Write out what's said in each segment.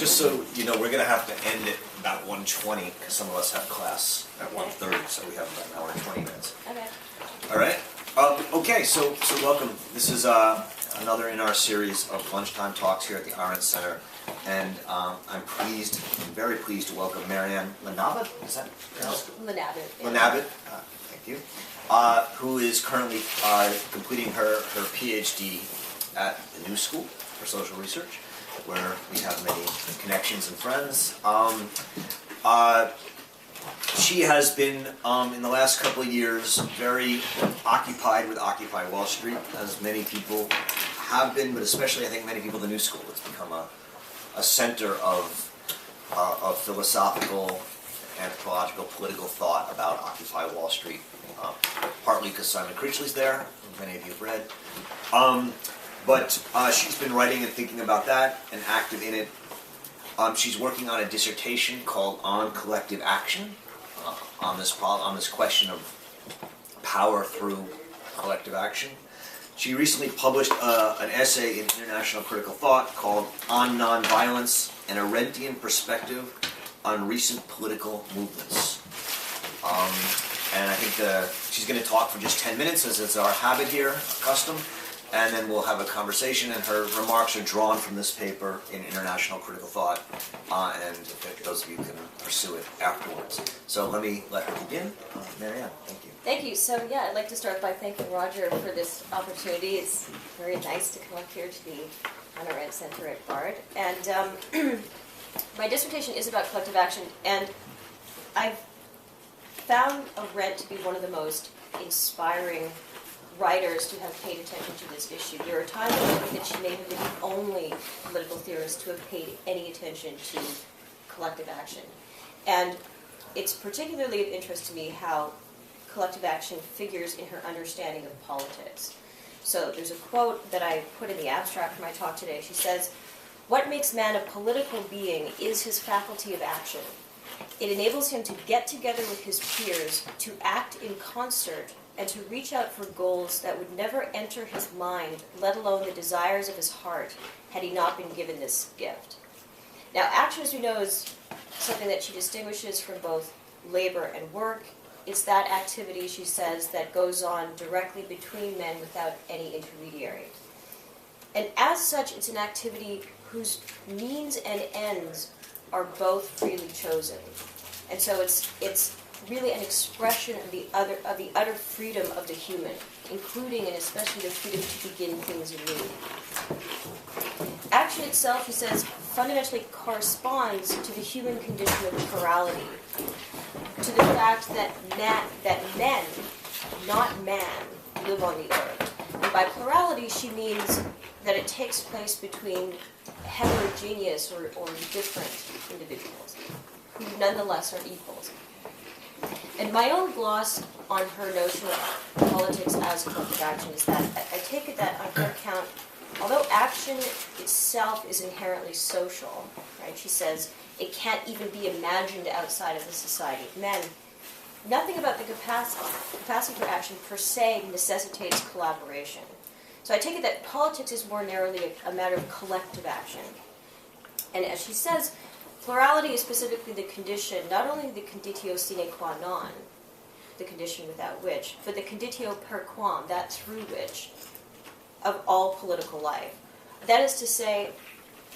Just so you know, we're going to have to end at about 1:20 because some of us have class at 1:30, so we have about an hour and 20 minutes. Okay. All right. Okay, so welcome. This is another in our series of lunchtime talks here at the Arendt Center, and I'm very pleased to welcome Marianne LaNebat. Is that pronounced? LaNebat. Yeah. LaNebat. Thank you. Who is currently completing her PhD at the New School for Social Research, where we have many connections and friends. She has been, in the last couple of years, very occupied with Occupy Wall Street, as many people have been, but especially I think many people at the New School. It's become a center of philosophical, anthropological, political thought about Occupy Wall Street, partly because Simon Critchley's there, who many of you have read. But she's been writing and thinking about that and active in it. She's working on a dissertation called On Collective Action, on this question of power through collective action. She recently published an essay in International Critical Thought called On Nonviolence, an Arendtian Perspective on Recent Political Movements. And I think she's going to talk for just 10 minutes, as is our habit here, custom. And then we'll have a conversation, and her remarks are drawn from this paper in International Critical Thought, and those of you can pursue it afterwards. So let me let her begin. Marianne, thank you. Thank you. So yeah, I'd like to start by thanking Roger for this opportunity. It's very nice to come up here to the Arendt Center at Bard. And my dissertation is about collective action, and I've found Arendt to be one of the most inspiring writers to have paid attention to this issue. There are times I think that she may have been the only political theorist to have paid any attention to collective action. And it's particularly of interest to me how collective action figures in her understanding of politics. So there's a quote that I put in the abstract for my talk today. She says, "What makes man a political being is his faculty of action. It enables him to get together with his peers, to act in concert, and to reach out for goals that would never enter his mind, let alone the desires of his heart, had he not been given this gift." Now, action, as we know, is something that she distinguishes from both labor and work. It's that activity, she says, that goes on directly between men without any intermediary. And as such, it's an activity whose means and ends are both freely chosen. And so it's really an expression of the utter freedom of the human, including and especially the freedom to begin things anew. Action itself, he says, fundamentally corresponds to the human condition of plurality, to the fact that men, not man, live on the earth. And by plurality, she means that it takes place between heterogeneous or different individuals, who nonetheless are equals. And my own gloss on her notion of politics as collective action is that I take it that on her account, although action itself is inherently social, right? She says it can't even be imagined outside of the society of men. Nothing about the capacity for action per se necessitates collaboration. So I take it that politics is more narrowly a matter of collective action. And as she says, plurality is specifically the condition, not only the conditio sine qua non, the condition without which, but the conditio per quam, that through which, of all political life. That is to say,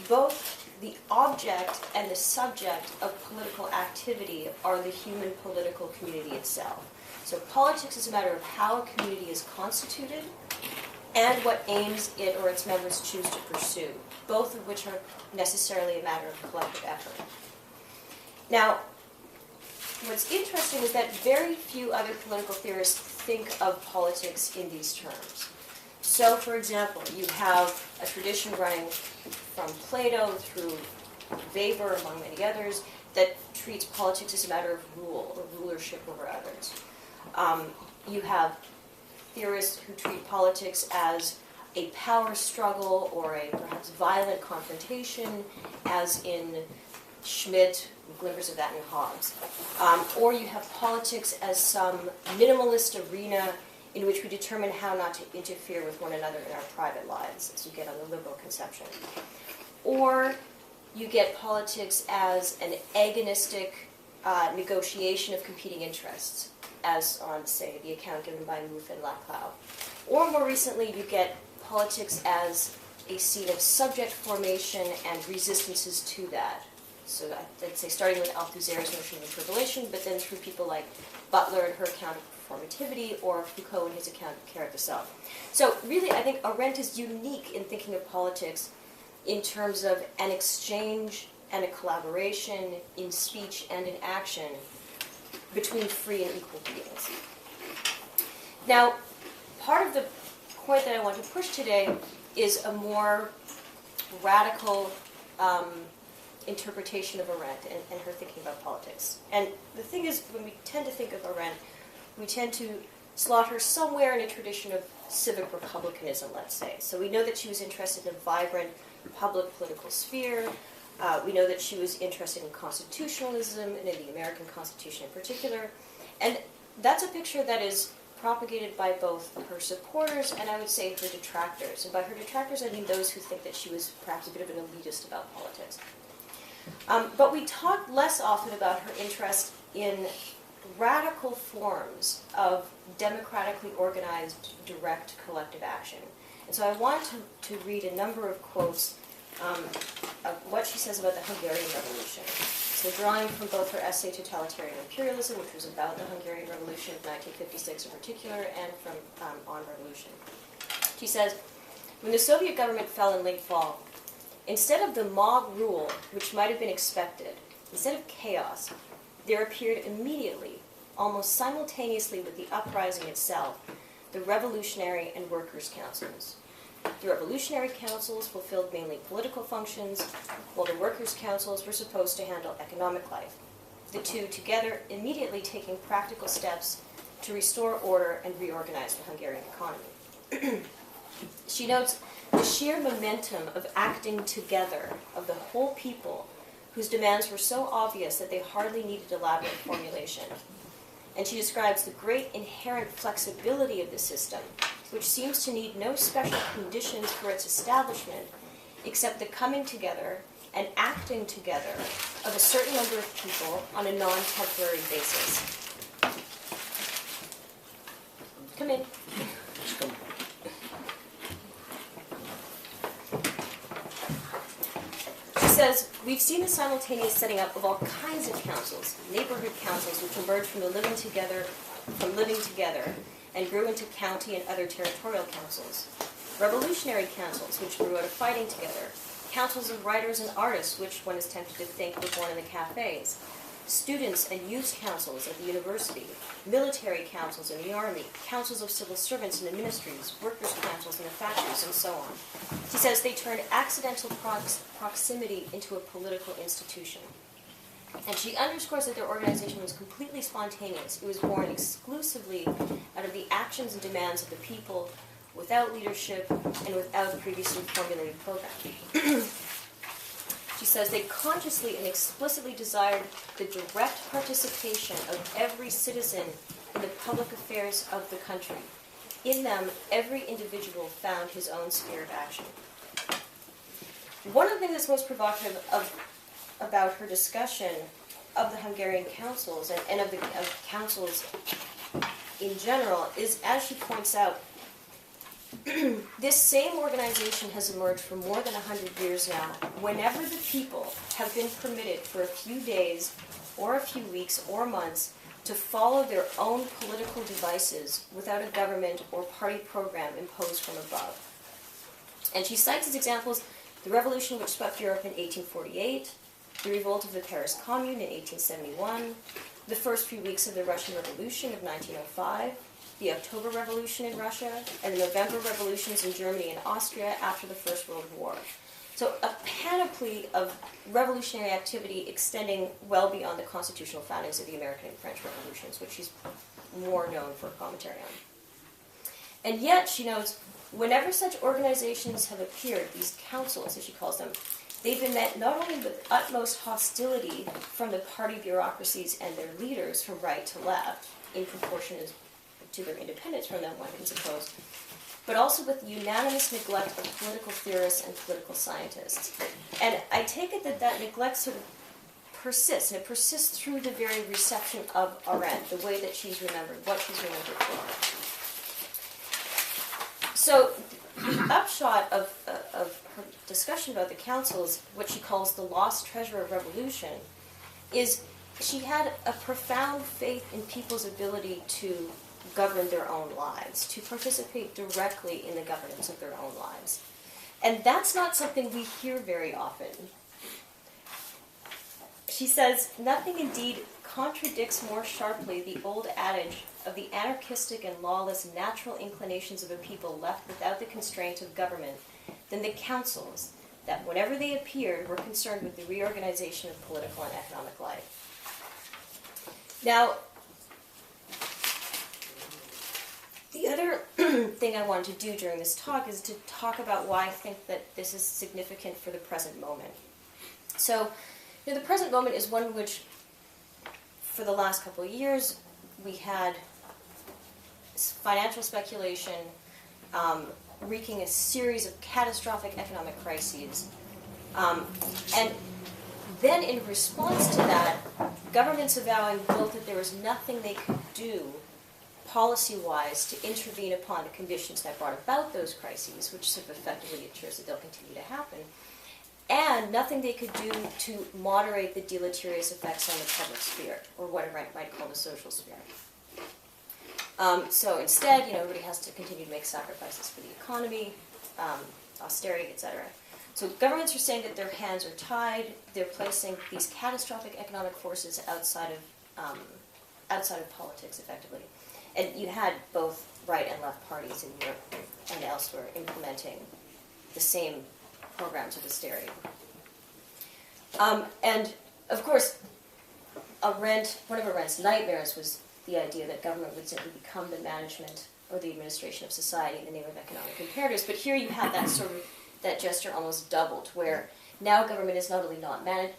both the object and the subject of political activity are the human political community itself. So politics is a matter of how a community is constituted and what aims it or its members choose to pursue, both of which are necessarily a matter of collective effort. Now, what's interesting is that very few other political theorists think of politics in these terms. So, for example, you have a tradition running from Plato through Weber, among many others, that treats politics as a matter of rule or rulership over others. You have theorists who treat politics as a power struggle or a perhaps violent confrontation, as in Schmidt, glimpses of that in Hobbes. Or you have politics as some minimalist arena in which we determine how not to interfere with one another in our private lives, as you get on the liberal conception. Or you get politics as an agonistic negotiation of competing interests, as on, say, the account given by Mouffe and Laclau. Or more recently, you get politics as a scene of subject formation and resistances to that. So I'd say starting with Althusser's notion of interpolation, but then through people like Butler and her account of performativity, or Foucault and his account of care of the self. So really, I think Arendt is unique in thinking of politics in terms of an exchange and a collaboration in speech and in action between free and equal beings. Now, part of the point that I want to push today is a more radical interpretation of Arendt and her thinking about politics. And the thing is, when we tend to think of Arendt, we tend to slot her somewhere in a tradition of civic republicanism, let's say. So we know that she was interested in a vibrant public political sphere. We know that she was interested in constitutionalism and in the American Constitution in particular. And that's a picture that is propagated by both her supporters and, I would say, her detractors. And by her detractors, I mean those who think that she was perhaps a bit of an elitist about politics. But we talk less often about her interest in radical forms of democratically organized, direct collective action. And so I want to read a number of quotes of what she says about the Hungarian Revolution. So drawing from both her essay Totalitarian Imperialism, which was about the Hungarian Revolution of 1956 in particular, and from On Revolution. She says, when the Soviet government fell in late fall, instead of the mob rule, which might have been expected, instead of chaos, there appeared immediately, almost simultaneously with the uprising itself, the revolutionary and workers' councils. The revolutionary councils fulfilled mainly political functions, while the workers' councils were supposed to handle economic life. The two together immediately taking practical steps to restore order and reorganize the Hungarian economy. She notes the sheer momentum of acting together of the whole people, whose demands were so obvious that they hardly needed elaborate formulation. And she describes the great inherent flexibility of the system, which seems to need no special conditions for its establishment, except the coming together and acting together of a certain number of people on a non-temporary basis. Come in. She says, we've seen the simultaneous setting up of all kinds of councils, neighborhood councils, which emerged from living together, and grew into county and other territorial councils. Revolutionary councils, which grew out of fighting together. Councils of writers and artists, which one is tempted to think were born in the cafes. Students and youth councils at the university. Military councils in the army. Councils of civil servants in the ministries. Workers' councils in the factories, and so on. She says they turned accidental proximity into a political institution. And she underscores that their organization was completely spontaneous. It was born exclusively out of the actions and demands of the people, without leadership and without previously formulated program. She says they consciously and explicitly desired the direct participation of every citizen in the public affairs of the country. In them, every individual found his own sphere of action. One of the things that's most provocative about her discussion of the Hungarian councils and of councils in general is, as she points out, this same organization has emerged for more than 100 years now. Whenever the people have been permitted for a few days or a few weeks or months to follow their own political devices without a government or party program imposed from above. And she cites as examples the revolution which swept Europe in 1848, the revolt of the Paris Commune in 1871, the first few weeks of the Russian Revolution of 1905, the October Revolution in Russia, and the November revolutions in Germany and Austria after the First World War. So a panoply of revolutionary activity extending well beyond the constitutional foundings of the American and French revolutions, which she's more known for commentary on. And yet, she notes, whenever such organizations have appeared, these councils, as she calls them, they've been met not only with utmost hostility from the party bureaucracies and their leaders from right to left, in proportion to their independence from them, one can suppose, but also with the unanimous neglect of political theorists and political scientists. And I take it that that neglect sort of persists, and it persists through the very reception of Arendt, the way that she's remembered, what she's remembered for. So the upshot of her discussion about the councils, what she calls the lost treasure of revolution, is she had a profound faith in people's ability to govern their own lives, to participate directly in the governance of their own lives. And that's not something we hear very often. She says, nothing indeed contradicts more sharply the old adage of the anarchistic and lawless natural inclinations of a people left without the constraint of government than the councils that, whenever they appeared, were concerned with the reorganization of political and economic life. Now, the other thing I wanted to do during this talk is to talk about why I think that this is significant for the present moment. So, the present moment is one in which, for the last couple of years, we had financial speculation wreaking a series of catastrophic economic crises. And then in response to that, governments avowing both that there was nothing they could do policy-wise to intervene upon the conditions that brought about those crises, which sort of effectively ensures that they'll continue to happen, and nothing they could do to moderate the deleterious effects on the public sphere, or what I might call the social sphere. So instead, everybody has to continue to make sacrifices for the economy, austerity, etc. So governments are saying that their hands are tied. They're placing these catastrophic economic forces outside of politics, effectively. And you had both right and left parties in Europe and elsewhere implementing the same programs of austerity. And of course, one of Arendt's nightmares was the idea that government would simply become the management or the administration of society in the name of economic imperatives. But here you have that gesture almost doubled, where now government is not only not managed,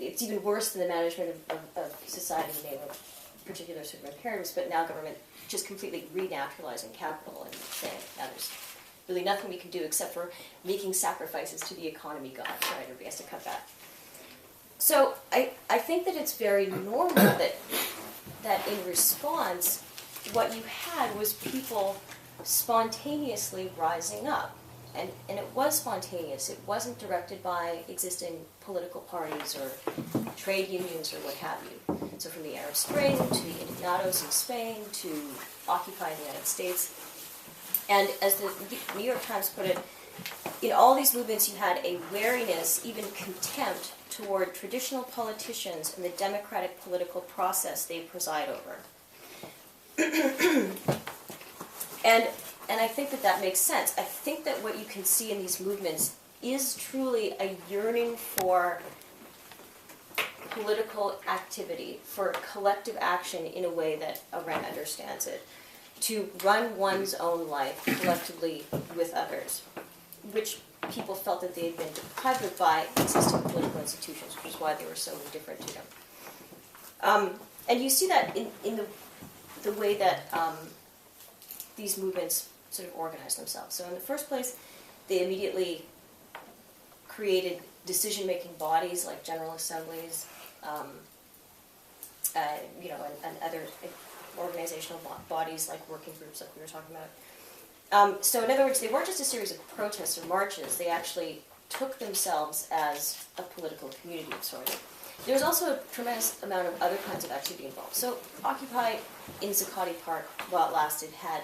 it's even worse than the management of society in the name of particular sort of imperatives, but now government just completely renaturalizing capital and saying, now there's really nothing we can do except for making sacrifices to the economy god, right? Everybody has to cut back. So I think that it's very normal that in response, what you had was people spontaneously rising up. And it was spontaneous. It wasn't directed by existing political parties or trade unions or what have you. So from the Arab Spring to the Indignados in Spain to Occupy the United States. And as the New York Times put it, in all these movements you had a wariness, even contempt, toward traditional politicians and the democratic political process they preside over. And I think that makes sense. I think that what you can see in these movements is truly a yearning for political activity, for collective action in a way that Arendt understands it, to run one's own life collectively with others, which people felt that they had been deprived of by existing political institutions, which is why they were so indifferent to them. And you see that in the way that these movements sort of organize themselves. So in the first place, they immediately created decision-making bodies like general assemblies, and other organizational bodies like working groups like we were talking about. So in other words, they weren't just a series of protests or marches, they actually took themselves as a political community of sorts. There was also a tremendous amount of other kinds of activity involved. So Occupy in Zuccotti Park, while it lasted, had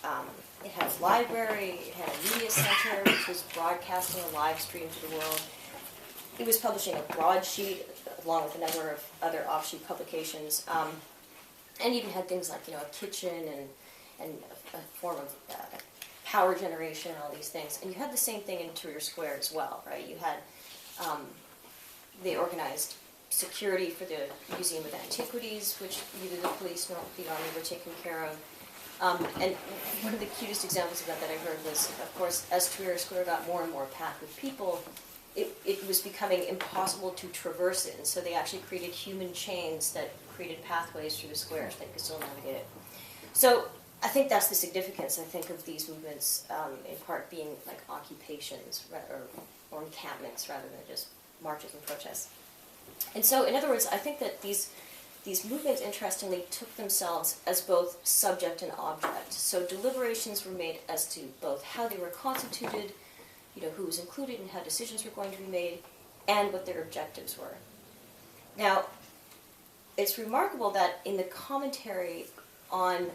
a library, it had a media center, which was broadcasting a live stream to the world. It was publishing a broadsheet, along with a number of other offshoot publications, and even had things like, a kitchen and a form of power generation and all these things. And you had the same thing in Tahrir Square as well, right? You had, they organized security for the Museum of Antiquities, which neither the police nor the army were taking care of. And one of the cutest examples of that I heard was, of course, as Tahrir Square got more and more packed with people, it was becoming impossible to traverse it. And so they actually created human chains that created pathways through the square so they could still navigate it. So I think that's the significance, I think, of these movements, in part being like occupations or encampments rather than just marches and protests. And so, in other words, I think that these movements, interestingly, took themselves as both subject and object. So deliberations were made as to both how they were constituted, who was included and how decisions were going to be made, and what their objectives were. Now, it's remarkable that in the commentary on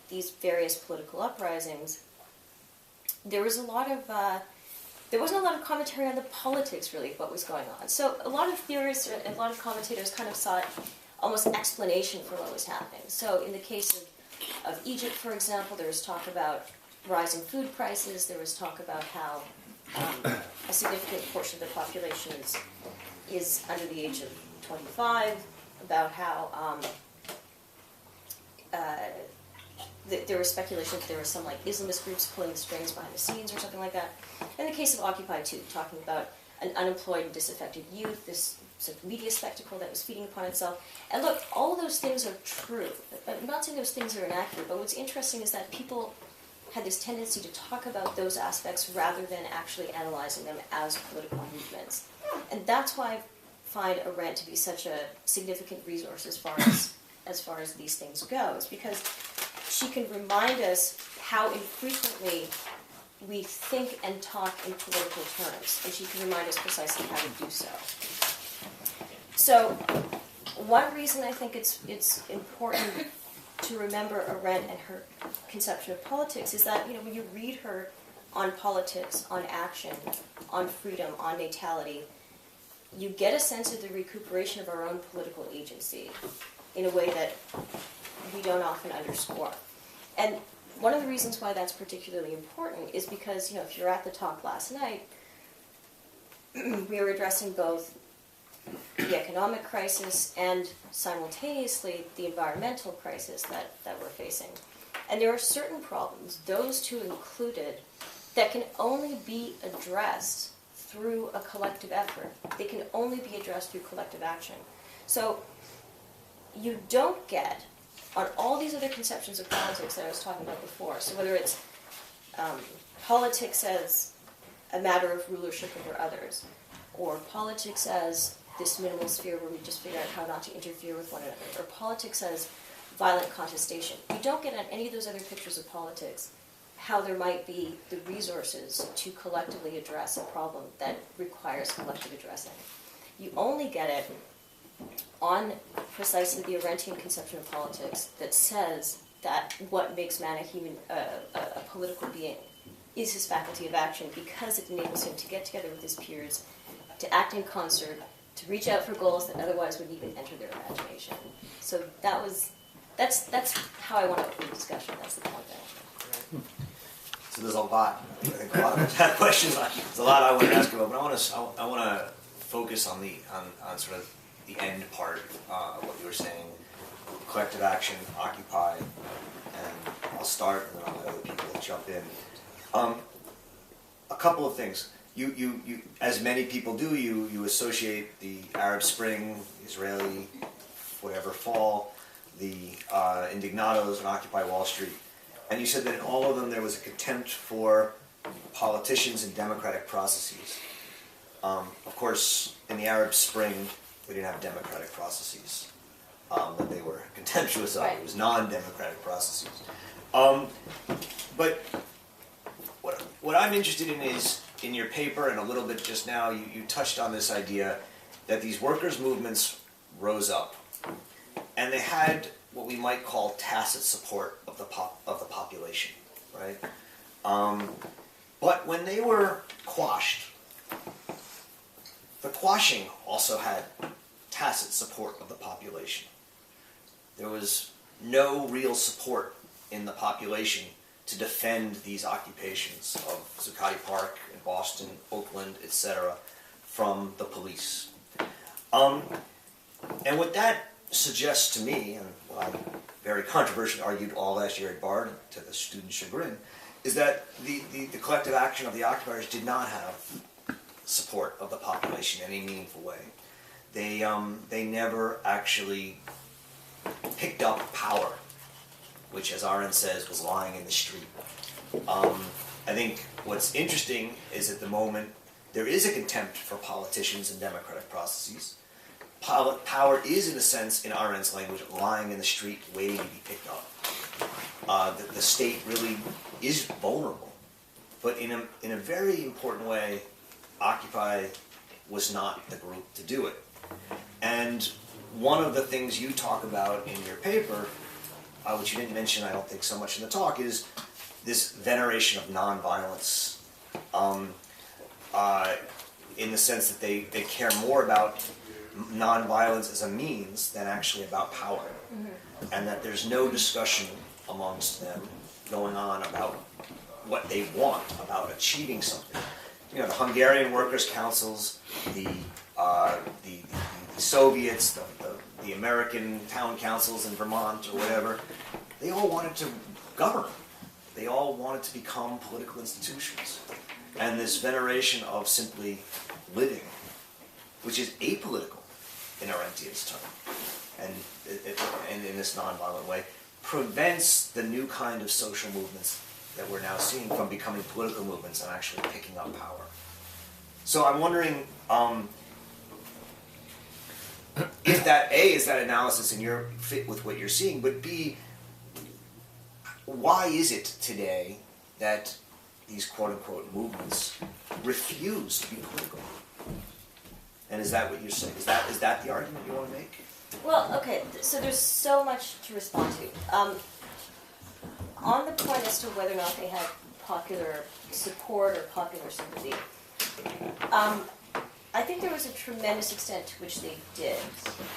these various political uprisings, there wasn't a lot of commentary on the politics, really, of what was going on. So a lot of theorists and a lot of commentators kind of sought almost explanation for what was happening. So in the case of Egypt, for example, there was talk about rising food prices. There was talk about how a significant portion of the population is under the age of 25, about how there was speculation that there were some like Islamist groups pulling the strings behind the scenes or something like that. In the case of Occupy too, talking about an unemployed and disaffected youth, this sort of media spectacle that was feeding upon itself. And look, all of those things are true. I'm not saying those things are inaccurate, but what's interesting is that people had this tendency to talk about those aspects rather than actually analyzing them as political movements. And that's why I find a rent to be such a significant resource as far as these things go, is because she can remind us how infrequently we think and talk in political terms, and she can remind us precisely how to do so. So, one reason I think it's important to remember Arendt and her conception of politics is that, when you read her on politics, on action, on freedom, on natality, you get a sense of the recuperation of our own political agency in a way that we don't often underscore. And one of the reasons why that's particularly important is because, if you're at the talk last night, we were addressing both the economic crisis and simultaneously the environmental crisis that we're facing. And there are certain problems, those two included, that can only be addressed through a collective effort. They can only be addressed through collective action. So you don't get, on all these other conceptions of politics that I was talking about before, so whether it's politics as a matter of rulership over others, or politics as this minimal sphere where we just figure out how not to interfere with one another, or politics as violent contestation. You don't get on any of those other pictures of politics how there might be the resources to collectively address a problem that requires collective addressing. You only get it on precisely the Arendtian conception of politics that says that what makes man a political being is his faculty of action, because it enables him to get together with his peers, to act in concert, to reach out for goals that otherwise wouldn't even enter their imagination. So that's how I want to open the discussion. That's the point there. So there's a lot. I think a lot of us have questions. There's a lot I want to ask about, but I want to focus on sort of the end part of what you were saying, collective action, Occupy, and I'll start, and then I'll let other people jump in. A couple of things. You as many people do, you associate the Arab Spring, Israeli, whatever fall, the Indignados, and Occupy Wall Street. And you said that in all of them there was a contempt for politicians and democratic processes. Of course, in the Arab Spring, we didn't have democratic processes that they were contemptuous of. Right. It was non-democratic processes. But what I'm interested in is, in your paper and a little bit just now, you touched on this idea that these workers' movements rose up, and they had what we might call tacit support of the population, right? But when they were quashed, the quashing also had tacit support of the population. There was no real support in the population to defend these occupations of Zuccotti Park in Boston, Oakland, etc., from the police. And what that suggests to me, and what I very controversially argued all last year at Bard to the student chagrin, is that the collective action of the occupiers did not have support of the population in any meaningful way. They never actually picked up power which, as Arendt says, was lying in the street. I think what's interesting is at the moment there is a contempt for politicians and democratic processes. Power is, in a sense, in Arendt's language, lying in the street waiting to be picked up. The state really is vulnerable. But in a very important way, Occupy was not the group to do it. And one of the things you talk about in your paper, which you didn't mention, I don't think, so much in the talk, is this veneration of nonviolence, in the sense that they care more about nonviolence as a means than actually about power. Mm-hmm. And that there's no discussion amongst them going on about what they want, about achieving something. You know, the Hungarian Workers' Councils, the Soviets, the American town councils in Vermont or whatever, they all wanted to govern. They all wanted to become political institutions. And this veneration of simply living, which is apolitical in Arendtian's term, and in this nonviolent way, prevents the new kind of social movements that we're now seeing from becoming political movements and actually picking up power. So I'm wondering if that, A, is that analysis in your fit with what you're seeing, but B, why is it today that these quote-unquote movements refuse to be political? And is that what you're saying? Is that the argument you want to make? Well, okay, so there's so much to respond to. On the point as to whether or not they had popular support or popular sympathy, I think there was a tremendous extent to which they did.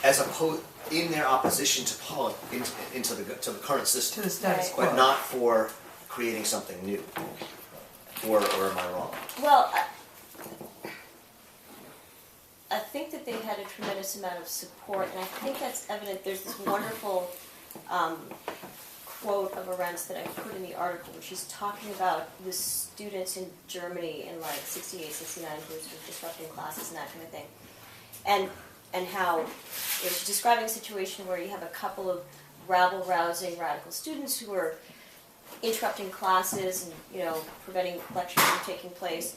As opposed, in their opposition to to the current system, To the status quo. but not for creating something new. Or am I wrong? Well, I think that they had a tremendous amount of support, and I think that's evident. There's this wonderful quote of Arendt's that I put in the article, which she's talking about the students in Germany in like 68, 69 who were sort of disrupting classes and that kind of thing. And how she's describing a situation where you have a couple of rabble-rousing radical students who are interrupting classes and, you know, preventing lectures from taking place.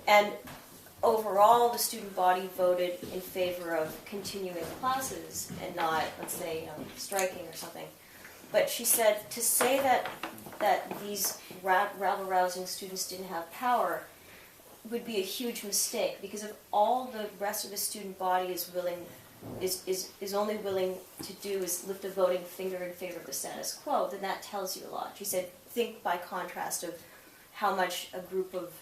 And overall, the student body voted in favor of continuing classes and not, let's say, striking or something. But she said to say that these rabble-rousing students didn't have power would be a huge mistake, because if all the rest of the student body is only willing to do is lift a voting finger in favor of the status quo, then that tells you a lot. She said, think by contrast of how much a group of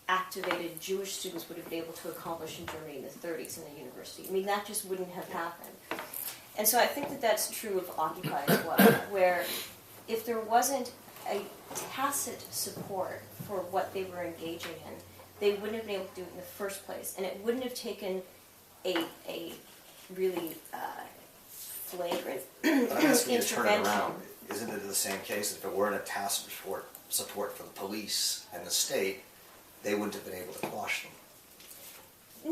activated Jewish students would have been able to accomplish in Germany in the 30s in the university. I mean, that just wouldn't have happened. And so I think that that's true of Occupy as well, where if there wasn't a tacit support for what they were engaging in, they wouldn't have been able to do it in the first place. And it wouldn't have taken a really flagrant I'm asking you to turn it intervention. around. Isn't it the same case that if it weren't a tacit support for the police and the state, they wouldn't have been able to quash them?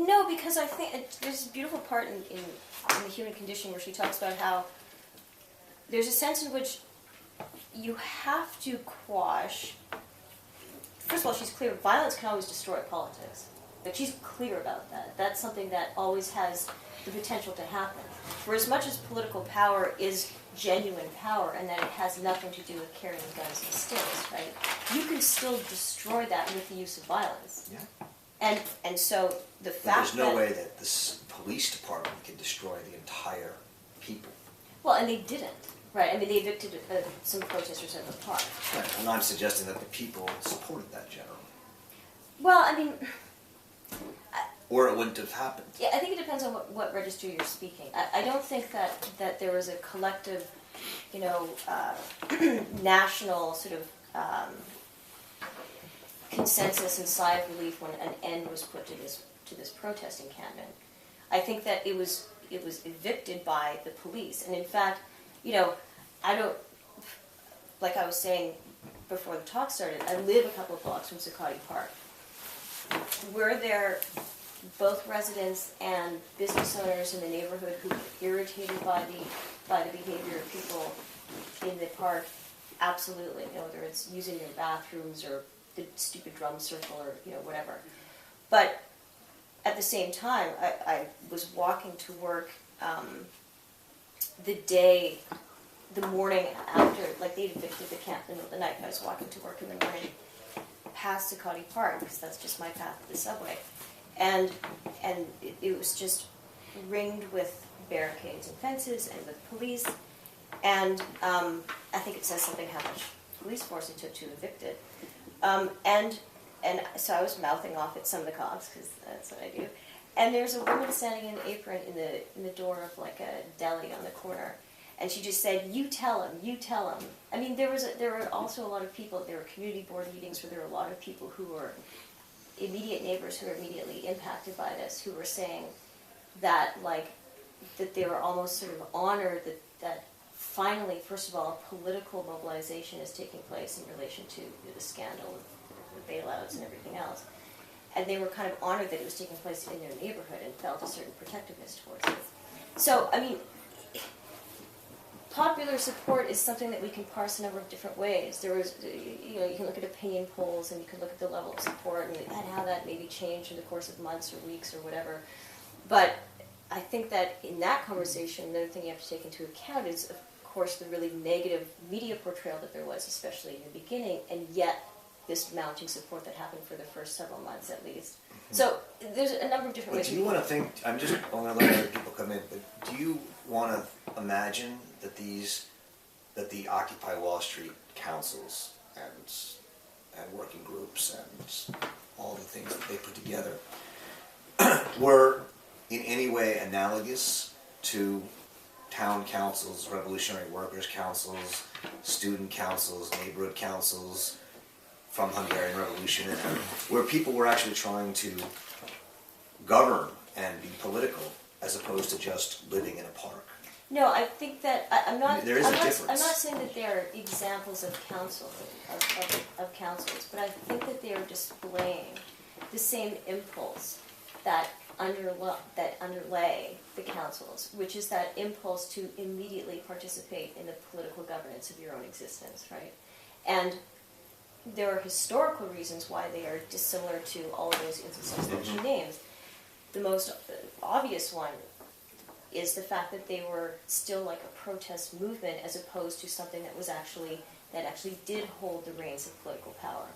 No, because I think there's a beautiful part in The Human Condition where she talks about how there's a sense in which you have to quash. First of all, she's clear, violence can always destroy politics. But she's clear about that. That's something that always has the potential to happen. For as much as political power is genuine power and that it has nothing to do with carrying guns and sticks, right? You can still destroy that with the use of violence. Yeah. And so the But fact there's no that, way that this police department can destroy the entire people. well, and they didn't, right? I mean, they evicted some protesters at the park. Right. And I'm suggesting that the people supported that generally. Well, I mean, Or it wouldn't have happened. yeah, I think it depends on what register you're speaking. I don't think that there was a collective, you know, national sort of consensus and sigh of relief when an end was put to this protesting campaign. I think that it was evicted by the police, and in fact, you know, I don't, like I was saying before the talk started, I live a couple of blocks from Zuccotti Park. We're there, both residents and business owners in the neighborhood who were irritated by the behavior of people in the park, absolutely. Whether it's using your bathrooms or the stupid drum circle or whatever. But at the same time, I was walking to work the morning after, like they'd evicted the camp in the middle of the night. I was walking to work in the morning past Zuccotti Park, because that's just my path to the subway. And it was just ringed with barricades and fences and with police. And I think it says something how much police force it took to evict it. And so I was mouthing off at some of the cops, because that's what I do. And there's a woman standing in an apron in the door of like a deli on the corner. And she just said, "You tell him, you tell him." I mean, there were also a lot of people, there were community board meetings where there were a lot of people who were immediate neighbors who were immediately impacted by this, who were saying that, that they were almost sort of honored that finally, first of all, political mobilization is taking place in relation to the scandal of the bailouts and everything else. And they were kind of honored that it was taking place in their neighborhood and felt a certain protectiveness towards it. So, I mean, popular support is something that we can parse a number of different ways. There was, you can look at opinion polls and you can look at the level of support and how that maybe changed in the course of months or weeks or whatever. But I think that in that conversation, the other thing you have to take into account is, of course, the really negative media portrayal that there was, especially in the beginning, and yet this mounting support that happened for the first several months at least. Mm-hmm. So there's a number of different ways. Do you want to think, I'm just going to let other people come in, but do you want to imagine that the Occupy Wall Street councils and working groups and all the things that they put together were in any way analogous to town councils, revolutionary workers councils, student councils, neighborhood councils from Hungarian Revolution, and where people were actually trying to govern and be political as opposed to just living in a park? No, I think that I'm not. There is a difference. I'm not saying that they are examples of of councils, but I think that they are displaying the same impulse that underlay the councils, which is that impulse to immediately participate in the political governance of your own existence, right? And there are historical reasons why they are dissimilar to all of those instances that she names. The most obvious one is the fact that they were still like a protest movement as opposed to something that actually did hold the reins of political power.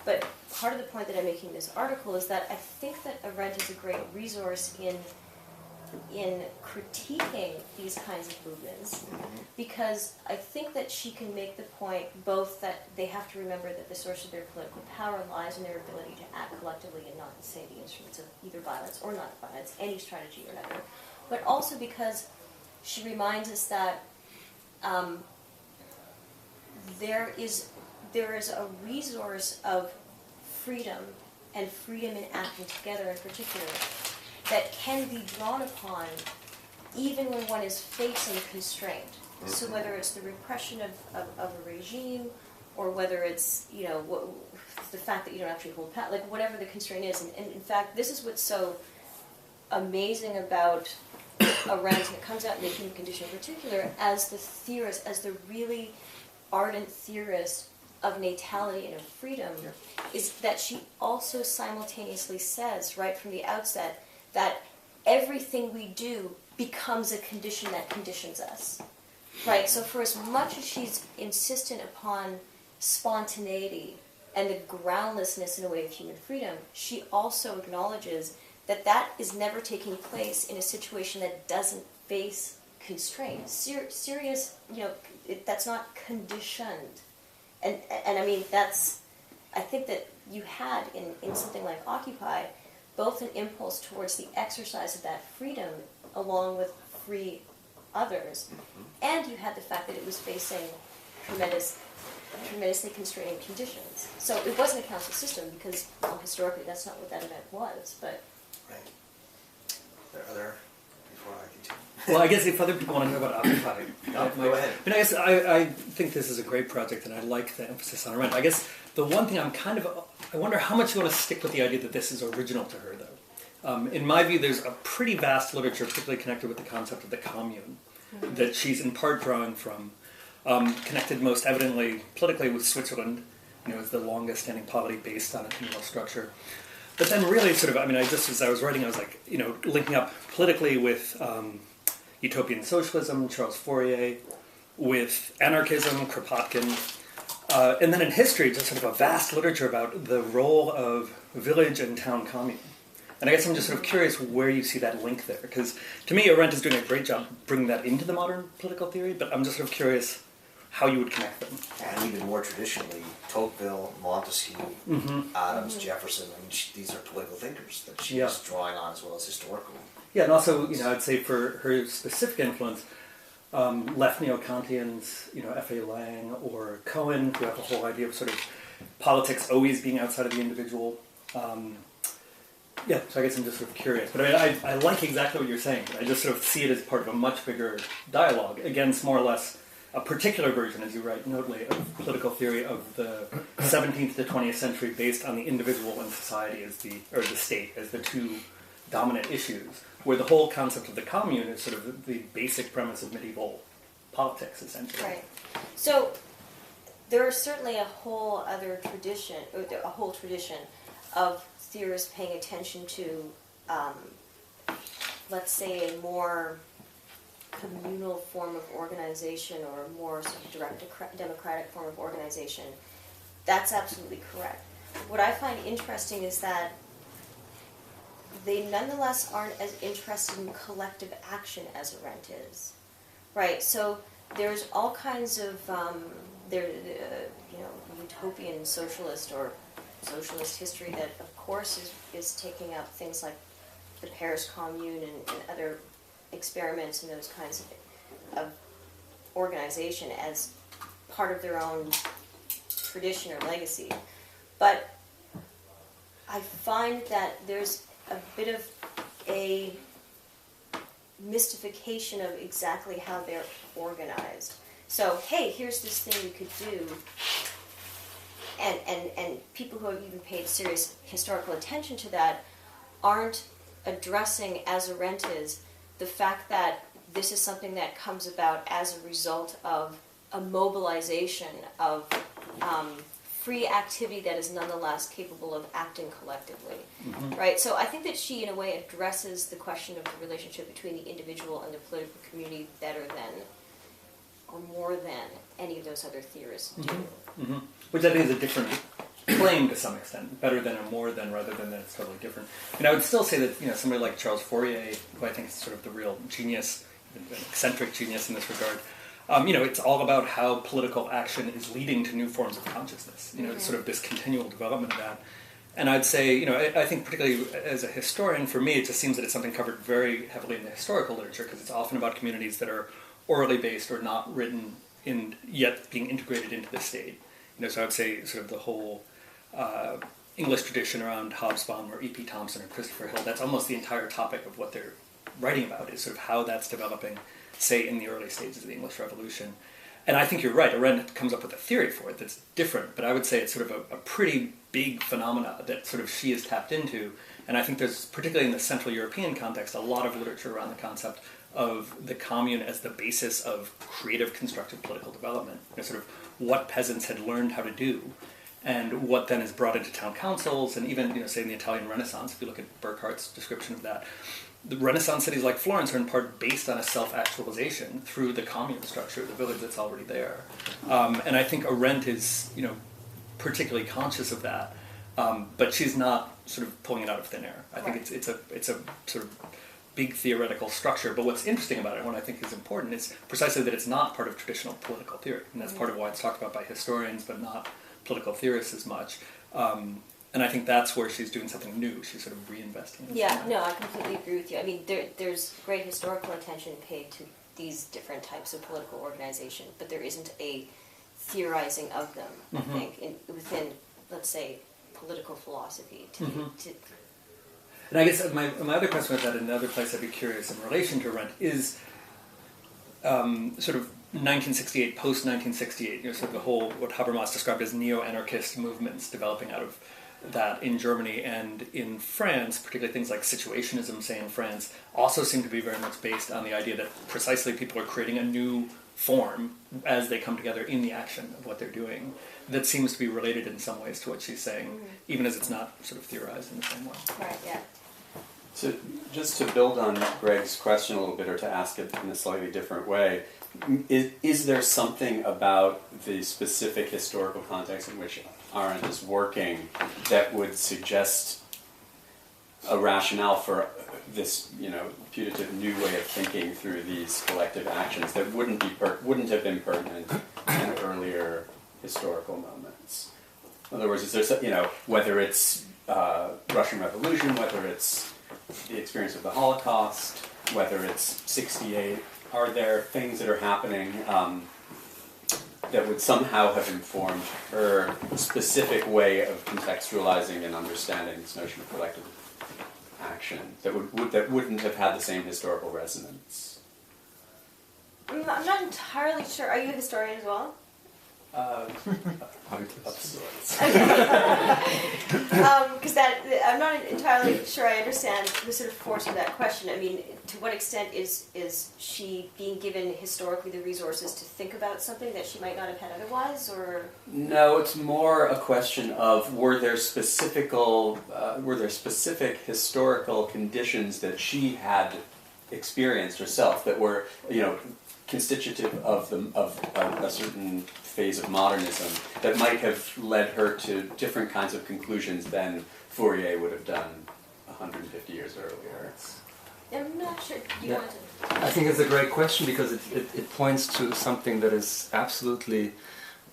But part of the point that I'm making in this article is that I think that Arendt is a great resource in critiquing these kinds of movements, because I think that she can make the point both that they have to remember that the source of their political power lies in their ability to act collectively and not say the instruments of either violence or non-violence, any strategy or another, but also because she reminds us that there is a resource of freedom, and freedom in acting together in particular, that can be drawn upon even when one is facing constraint. So whether it's the repression of a regime, or whether it's the fact that you don't actually hold power, like whatever the constraint is. And in fact, this is what's so amazing about Arendt, and it comes out in the Human Condition in particular, as the theorist, as the really ardent theorist of natality and of freedom, is that she also simultaneously says right from the outset that everything we do becomes a condition that conditions us. Right? So for as much as she's insistent upon spontaneity and the groundlessness in a way of human freedom, she also acknowledges that that is never taking place in a situation that doesn't face constraint. Serious, that's not conditioned. And I mean, I think that you had in something like Occupy both an impulse towards the exercise of that freedom along with free others, and you had the fact that it was facing tremendously constraining conditions. So it wasn't a council system because historically that's not what that event was. But right. Are there other before I continue? Well, I guess if other people want to know about Occupy, go ahead. I mean, I guess I think this is a great project, and I like the emphasis on Arendt. I guess the one thing I wonder how much you want to stick with the idea that this is original to her, though. In my view, there's a pretty vast literature, particularly connected with the concept of the commune, that she's in part drawing from. connected most evidently politically with Switzerland, as the longest standing polity based on a communal structure. But then really sort of, as I was writing, I was like, linking up politically with utopian socialism, Charles Fourier, with anarchism, Kropotkin, and then in history, just sort of a vast literature about the role of village and town commune. And I guess I'm just sort of curious where you see that link there, because to me, Arendt is doing a great job bringing that into the modern political theory, but I'm just sort of curious how you would connect them. And even more traditionally, Tocqueville, Montesquieu, Adams, Jefferson, these are political thinkers that she's drawing on as well as historical. Yeah, and also, I'd say for her specific influence, left neo-Kantians, F.A. Lang or Cohen, who have the whole idea of sort of politics always being outside of the individual. So I guess I'm just sort of curious. But I like exactly what you're saying. I just sort of see it as part of a much bigger dialogue against more or less a particular version, as you write notably, of political theory of the 17th to 20th century based on the individual and society or the state as the two dominant issues, where the whole concept of the commune is sort of the basic premise of medieval politics, essentially. Right. So there is certainly a whole other tradition, or a whole tradition of theorists paying attention to, let's say, a more communal form of organization or a more sort of direct democratic form of organization. That's absolutely correct. What I find interesting is that they nonetheless aren't as interested in collective action as Arendt is, right? So there's all kinds of utopian socialist or socialist history that, of course, is taking up things like the Paris Commune and other experiments and those kinds of organization as part of their own tradition or legacy. But I find that there's a bit of a mystification of exactly how they're organized. So, hey, here's this thing we could do, and people who have even paid serious historical attention to that aren't addressing, as Arendt is, the fact that this is something that comes about as a result of a mobilization of free activity that is nonetheless capable of acting collectively, right? So I think that she, in a way, addresses the question of the relationship between the individual and the political community better than, or more than, any of those other theorists do. Which I think is a different claim to some extent, better than or more than, rather than that it's totally different. And I would still say that somebody like Charles Fourier, who I think is sort of the real genius, an eccentric genius in this regard, it's all about how political action is leading to new forms of consciousness. It's sort of this continual development of that. And I'd say, I think particularly as a historian, for me, it just seems that it's something covered very heavily in the historical literature, because it's often about communities that are orally based or not written in yet being integrated into the state. So I'd say sort of the whole English tradition around Hobsbawm or E.P. Thompson or Christopher Hill, that's almost the entire topic of what they're writing about, is sort of how that's developing, say, in the early stages of the English Revolution. And I think you're right, Arendt comes up with a theory for it that's different, but I would say it's sort of a pretty big phenomena that sort of she has tapped into. And I think there's, particularly in the Central European context, a lot of literature around the concept of the commune as the basis of creative, constructive political development. Sort of what peasants had learned how to do, and what then is brought into town councils, and even, say, in the Italian Renaissance, if you look at Burckhardt's description of that, the Renaissance cities like Florence are in part based on a self-actualization through the commune structure, the village that's already there. And I think Arendt is, particularly conscious of that, but she's not sort of pulling it out of thin air. I think it's a sort of big theoretical structure, but what's interesting about it, and what I think is important, is precisely that it's not part of traditional political theory, and that's part of why it's talked about by historians, but not political theorists as much. And I think that's where she's doing something new. She's sort of reinvesting. Yeah, no, I completely agree with you. I mean, there's great historical attention paid to these different types of political organization, but there isn't a theorizing of them, I think, within, let's say, political philosophy. And I guess my other question was that another place I'd be curious in relation to Arendt is sort of 1968, post-1968, sort of the whole, what Habermas described as neo-anarchist movements developing out of that in Germany and in France, particularly things like situationism, say in France, also seem to be very much based on the idea that precisely people are creating a new form as they come together in the action of what they're doing. That seems to be related in some ways to what she's saying, even as it's not sort of theorized in the same way. Right, yeah. So just to build on Greg's question a little bit, or to ask it in a slightly different way, is there something about the specific historical context in which Arendt is working that would suggest a rationale for this, putative new way of thinking through these collective actions that wouldn't have been pertinent in earlier historical moments? In other words, is there, whether it's Russian Revolution, whether it's the experience of the Holocaust, whether it's 68, are there things that are happening that would somehow have informed her specific way of contextualizing and understanding this notion of collective action that wouldn't have had the same historical resonance? I'm not entirely sure. Are you a historian as well? Of sorts. Because I'm not entirely sure I understand the sort of force of that question. I mean, to what extent is she being given historically the resources to think about something that she might not have had otherwise, or? No, it's more a question of were there specific historical conditions that she had experienced herself that were, constitutive of a certain phase of modernism that might have led her to different kinds of conclusions than Fourier would have done 150 years earlier. I'm not sure. Do you want to? I think it's a great question because it points to something that is absolutely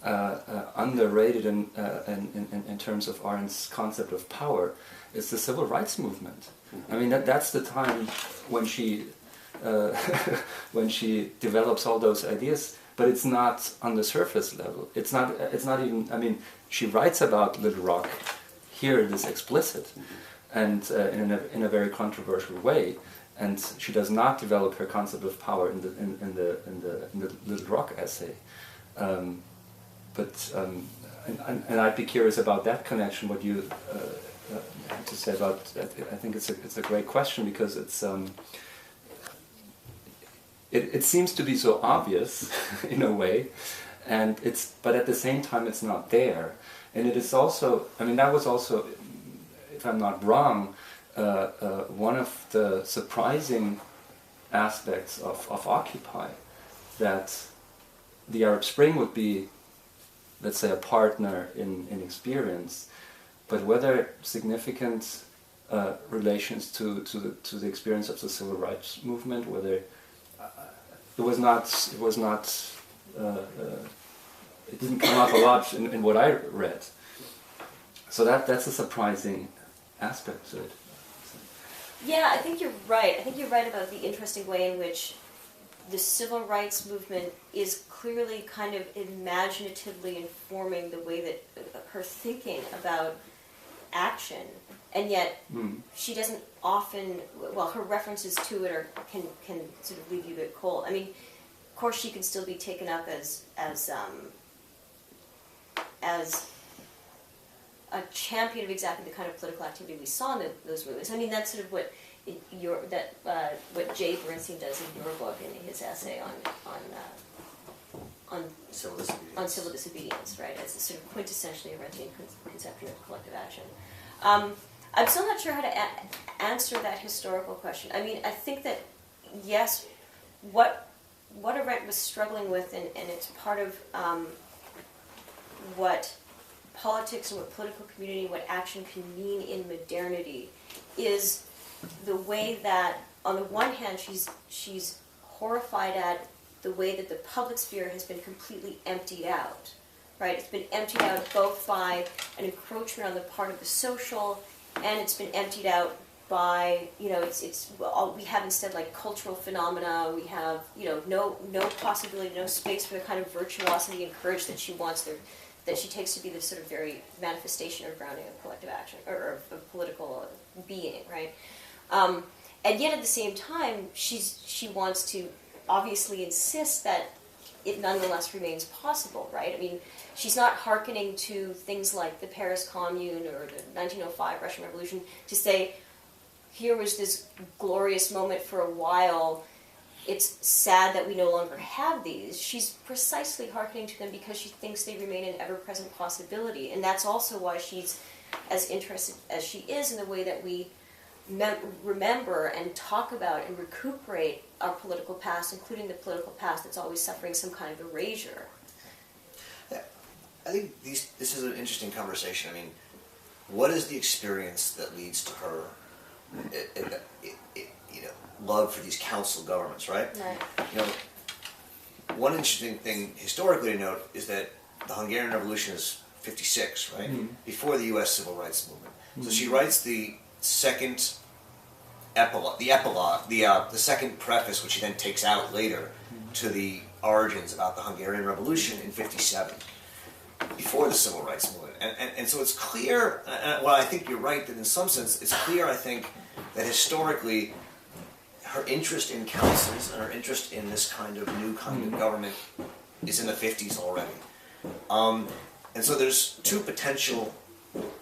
underrated in terms of Arendt's concept of power. It's the civil rights movement. I mean, that's the time when she develops all those ideas, but it's not on the surface level. It's not even. I mean, she writes about Little Rock. Here it is explicit, and in a very controversial way. And she does not develop her concept of power in the Little Rock essay. And I'd be curious about that connection. What you have to say about? I think it's a great question because it's. It seems to be so obvious in a way, but at the same time it's not there, and it is also. I mean, that was also, if I'm not wrong, one of the surprising aspects of Occupy, that the Arab Spring would be, let's say, a partner in experience, but whether significant relations to the experience of the civil rights movement, whether it didn't come up a lot in what I read. So that's a surprising aspect to it. Yeah, I think you're right. I think you're right about the interesting way in which the civil rights movement is clearly kind of imaginatively informing the way that her thinking about action, and yet she doesn't often. Well, her references to it can sort of leave you a bit cold. I mean, of course, she can still be taken up as a champion of exactly the kind of political activity we saw in those movements. I mean, that's sort of what Jay Bernstein does in your book in his essay on civil disobedience, right? As a sort of quintessentially Arendtian conception of collective action. I'm still not sure how to answer that historical question. I mean, I think that yes, what Arendt was struggling with, and it's part of what politics and what political community, what action can mean in modernity, is the way that, on the one hand, she's horrified at the way that the public sphere has been completely emptied out, right? It's been emptied out both by an encroachment on the part of the social, and it's been emptied out by, we have instead like cultural phenomena. We have, no possibility, no space for the kind of virtuosity and courage that she wants there, that she takes to be the sort of very manifestation or grounding of collective action, or of political being, right? And yet at the same time, she wants to obviously insist that it nonetheless remains possible, right? I mean, she's not hearkening to things like the Paris Commune or the 1905 Russian Revolution to say, here was this glorious moment for a while, it's sad that we no longer have these. She's precisely hearkening to them because she thinks they remain an ever-present possibility. And that's also why she's as interested as she is in the way that we remember and talk about and recuperate our political past, including the political past that's always suffering some kind of erasure. Yeah, I think this is an interesting conversation. I mean, what is the experience that leads to her love for these council governments, right? Right. One interesting thing historically to note is that the Hungarian Revolution is 56, right? Mm-hmm. Before the U.S. Civil Rights Movement. So she writes the second the second preface, which she then takes out later, to the origins about the Hungarian Revolution in 57, before the Civil Rights Movement. And so it's clear, well, I think you're right, that in some sense, it's clear, I think, that historically, her interest in councils and her interest in this kind of new kind of government is in the 50s already. And so there's two potential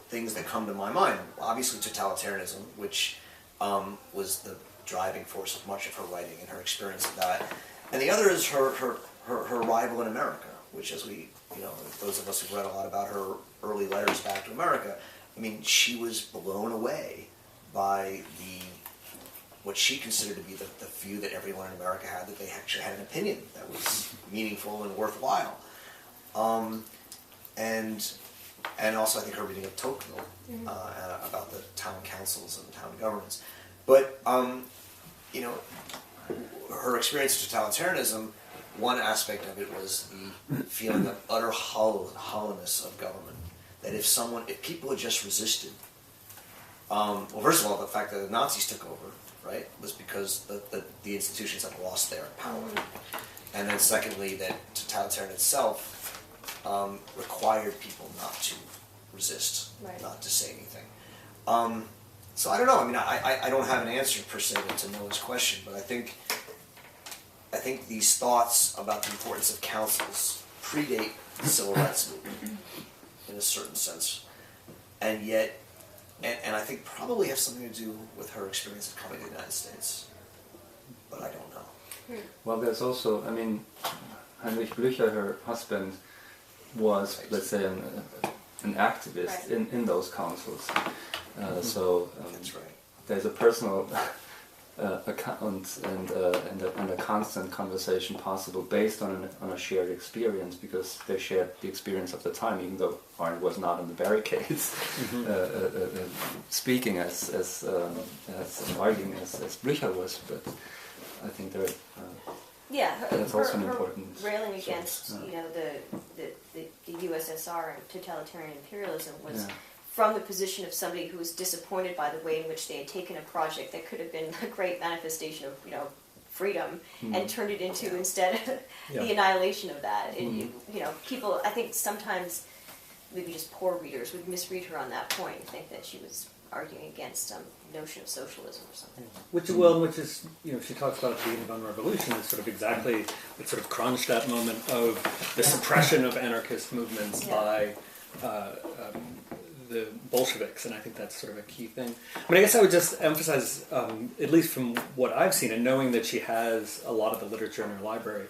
things that come to my mind. Obviously totalitarianism, which was the driving force of much of her writing and her experience of that. And the other is her arrival in America, which, as we, those of us who've read a lot about her early letters back to America, I mean, she was blown away by what she considered to be the view that everyone in America had, that they actually had an opinion that was meaningful and worthwhile. And also I think her reading of Tocqueville about the town councils and town governments. But, her experience of totalitarianism, one aspect of it was the feeling of utter hollowness of government. That if people had just resisted, well, first of all, the fact that the Nazis took over, right, was because the institutions had lost their power. And then secondly, that totalitarian itself required people not to resist, Right. not to say anything. So I don't know. I mean, I don't have an answer per se to Noah's question, but I think these thoughts about the importance of councils predate the civil rights movement in a certain sense, and yet, and I think probably have something to do with her experience of coming to the United States, but I don't know. Well, there's also, I mean, Heinrich Blücher, her husband, was, let's say, an activist Right. in those councils. That's right. There's a personal account and a constant conversation possible based on a shared experience, because they shared the experience of the time, even though Arnold was not on the barricades, speaking as arguing as Blücher was. But I think there. That's also an her important railing source, against the USSR and totalitarian imperialism was Yeah. from the position of somebody who was disappointed by the way in which they had taken a project that could have been a great manifestation of freedom and turned it into instead the annihilation of that. People, I think sometimes maybe just poor readers would misread her on that point and think that she was arguing against some notion of socialism or something. Which is, she talks about at the beginning of the Revolution as sort of exactly the sort of Kronstadt moment of the suppression of anarchist movements by the Bolsheviks, and I think that's sort of a key thing. I mean, I guess I would just emphasize, at least from what I've seen, and knowing that she has a lot of the literature in her library,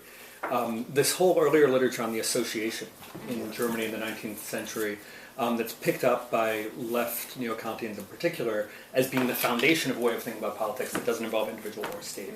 this whole earlier literature on the association in Germany in the 19th century, that's picked up by left neo-Kantians in particular as being the foundation of a way of thinking about politics that doesn't involve individual or state,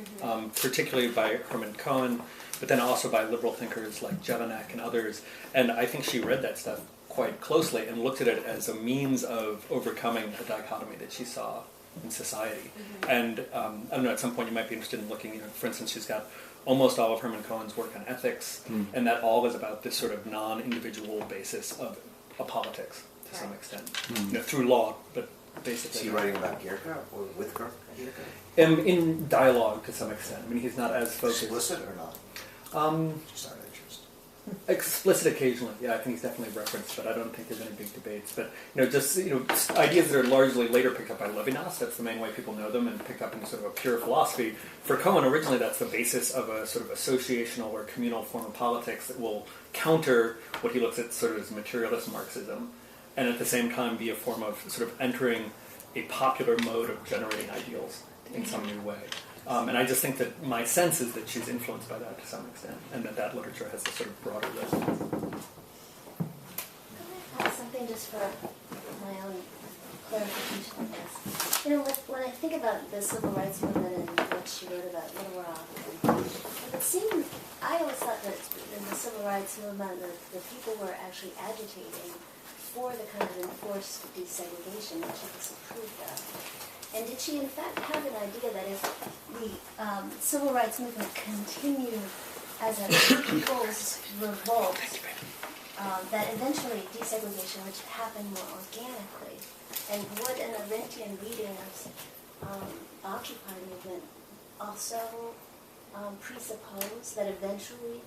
particularly by Hermann Cohen, but then also by liberal thinkers like Jelinek and others. And I think she read that stuff quite closely and looked at it as a means of overcoming a dichotomy that she saw in society. And I don't know, at some point you might be interested in looking, for instance, she's got almost all of Hermann Cohen's work on ethics, and that all is about this sort of non-individual basis of a politics to some extent, through law, but basically. Is he writing about Gierke or with Gierke? In dialogue to some extent. I mean, he's not as focused. Explicit or not? Just out of interest. Explicit occasionally, yeah, I think he's definitely referenced, but I don't think there's any big debates. But just ideas that are largely later picked up by Levinas. That's the main way people know them, and picked up in sort of a pure philosophy. For Cohen, originally, that's the basis of a sort of associational or communal form of politics that will counter what he looks at sort of as materialist Marxism, and at the same time be a form of sort of entering a popular mode of generating ideals in some new way. And I just think that my sense is that she's influenced by that to some extent, and that literature has a sort of broader resonance. Something just for my own clarification on this. When I think about the civil rights movement and what she wrote about Little Rock, it seemed, I always thought that in the civil rights movement, the people were actually agitating for the kind of enforced desegregation that she disapproved of. And did she in fact have an idea that if the civil rights movement continued as a people's revolt, that eventually desegregation would happen more organically? And would an Arendtian reading of Occupy movement also presuppose that eventually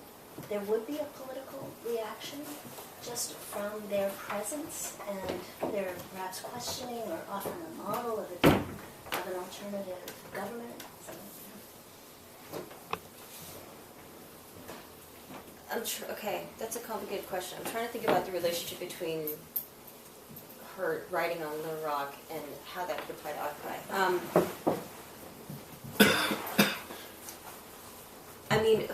there would be a political reaction just from their presence and their perhaps questioning or offering a model of an alternative government? Okay, that's a complicated question. I'm trying to think about the relationship between her writing on Little Rock and how that could apply to Occupy. I mean,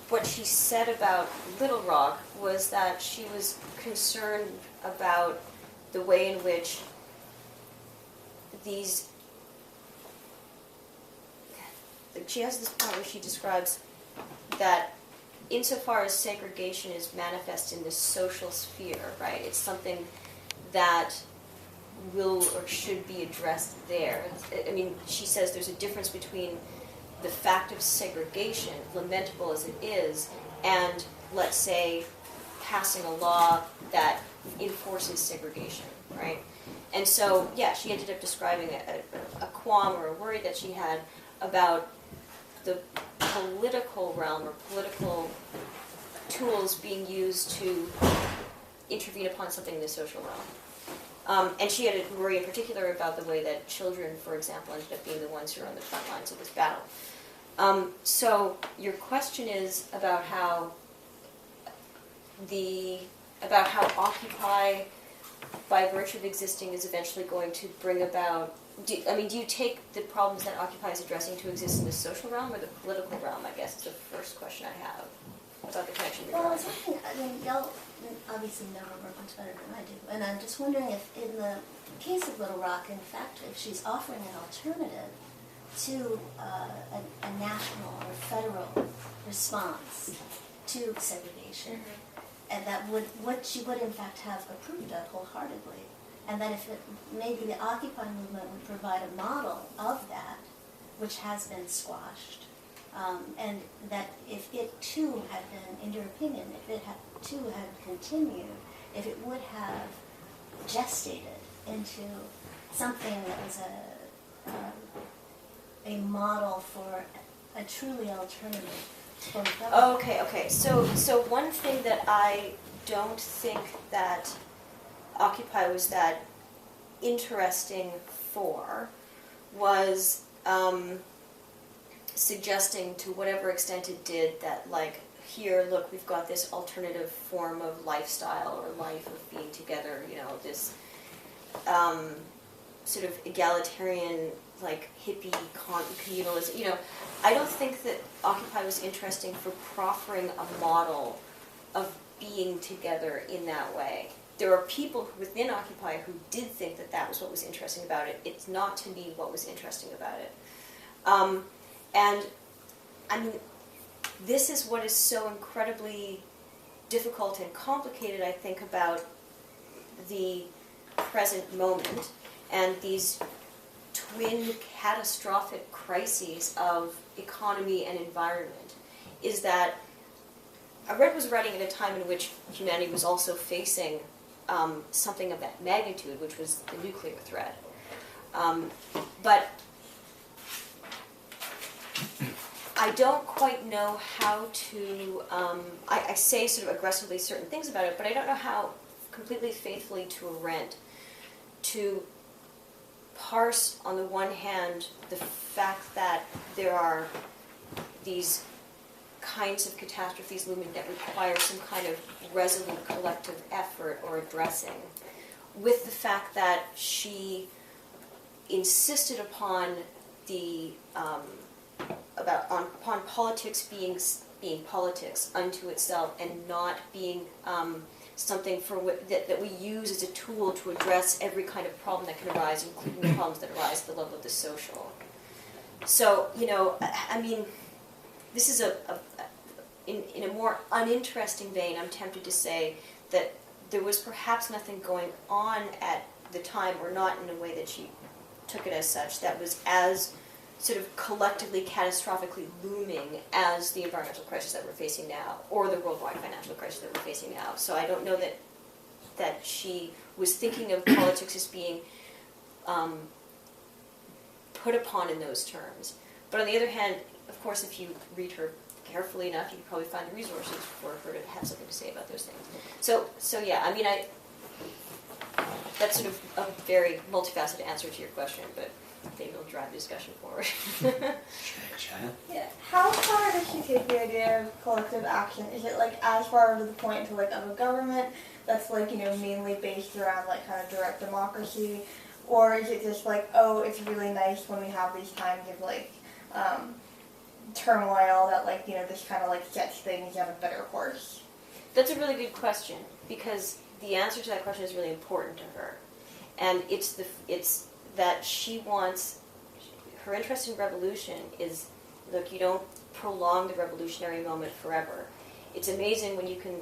what she said about Little Rock was that she was concerned about the way in which she has this point where she describes that insofar as segregation is manifest in the social sphere, right, it's something that will or should be addressed there. I mean, she says there's a difference between the fact of segregation, lamentable as it is, and, let's say, passing a law that enforces segregation, right? And so, yeah, she ended up describing a qualm or a worry that she had about the political realm or political tools being used to intervene upon something in the social realm. And she had a worry in particular about the way that children, for example, ended up being the ones who are on the front lines of this battle. So your question is about how Occupy, by virtue of existing, is eventually going to bring about. Do you take the problems that Occupy is addressing to exist in the social realm or the political realm? I guess is the first question I have about the connection you're drawing. Well, I was wondering, y'all obviously know her work much better than I do, and I'm just wondering if, in the case of Little Rock, in fact, if she's offering an alternative to a national or federal response to segregation, and that what she would in fact have approved of wholeheartedly, and that if maybe the Occupy movement would provide a model of that, which has been squashed, and that if it too had been, in your opinion, if it too had continued, if it would have gestated into something that was a model for a truly alternative form of government. Okay. So one thing that I don't think that Occupy was that interesting for was suggesting, to whatever extent it did, that, like, here, look, we've got this alternative form of lifestyle or life of being together, this sort of egalitarian, like, hippie communalism. I don't think that Occupy was interesting for proffering a model of being together in that way. There are people within Occupy who did think that that was what was interesting about it. It's not, to me, what was interesting about it. And, I mean, this is what is so incredibly difficult and complicated, I think, about the present moment and these twin catastrophic crises of economy and environment, is that Arendt was writing at a time in which humanity was also facing something of that magnitude, which was the nuclear threat. But I don't quite know how to, I say sort of aggressively certain things about it, but I don't know how completely faithfully to Arendt to parse, on the one hand, the fact that there are these kinds of catastrophes looming that require some kind of resolute collective effort or addressing, with the fact that she insisted upon the upon politics being politics unto itself and not being something that we use as a tool to address every kind of problem that can arise, including the problems that arise at the level of the social. So, I mean, this is in a more uninteresting vein, I'm tempted to say that there was perhaps nothing going on at the time, or not in a way that she took it as such, that was as sort of collectively catastrophically looming as the environmental crisis that we're facing now, or the worldwide financial crisis that we're facing now. So I don't know that she was thinking of politics as being put upon in those terms. But on the other hand, of course, if you read her carefully enough, you can probably find the resources for her to have something to say about those things. So yeah, I mean, that's sort of a very multifaceted answer to your question, but maybe it'll drive the discussion forward. Yeah. How far does she take the idea of collective action? Is it like as far to the point to like of a government that's like, mainly based around like kind of direct democracy? Or is it just like, oh, it's really nice when we have these times of like turmoil that like, this kind of like sets things on a better course? That's a really good question, because the answer to that question is really important to her. And it's that she wants, her interest in revolution is, look, you don't prolong the revolutionary moment forever. It's amazing when you can